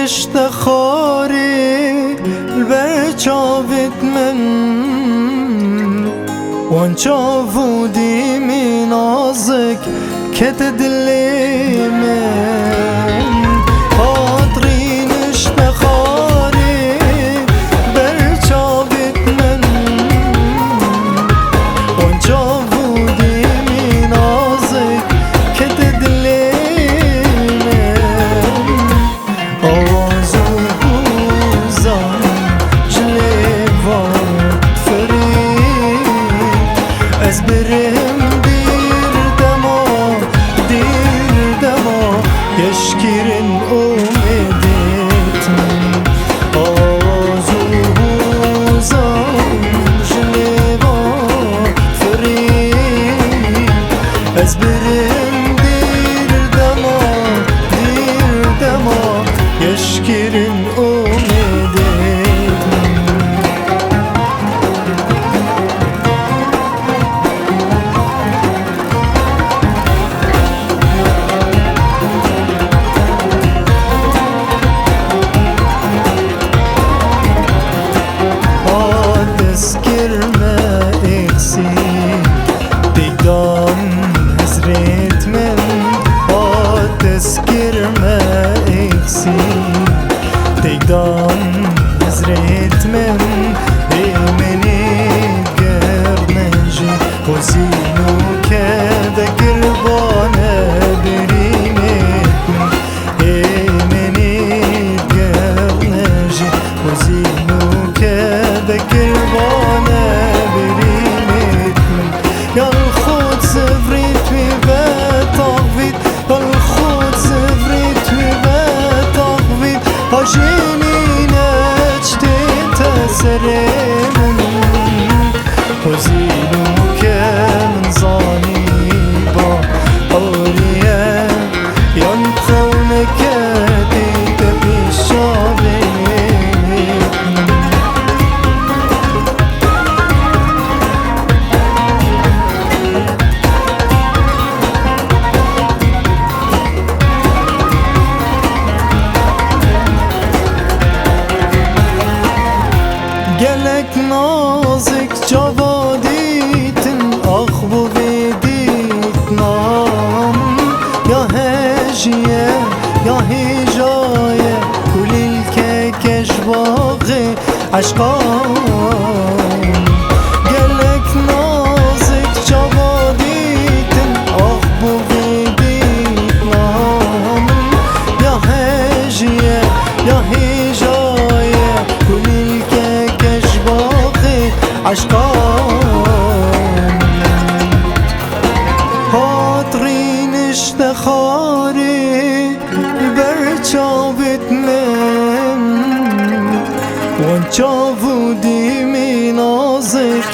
اشتخاري البرچاوت من وانچاودی می نازک کت دلی من خاطرین اشتخاری برچاوت من وانچاودی می نازک کت دلی من آواز و بوزان جلیوان فرید از برم يشكرن أمدتني آواز و بوزان جلیوا فرید از برم دیر دما يشكرن تقدان نزرت من مني قرنجي وزينو كذا قربانة بريمت من مني قرنجي وزينو كذا قربانة بريمت يا الخود سفريت وبتعفيت يا الخود سفريت وبتعفيت هاجيني نجتي تسرمن وزينو كمن زاني با أوريا ينقونك ديك بالشابين gelek nazik cavaditin ah bu vedit nam ya hejiye ya hijaye kulil ke keşvaqe aşkam gelek nazik cavaditin ah bu vedit nam ya hejiye ya hijaye kulil عشقان خاطرین اشتخاری برچاوت من وانچاودی می نازک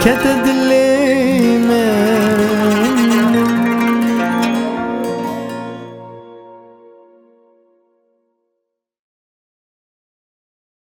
کت دلی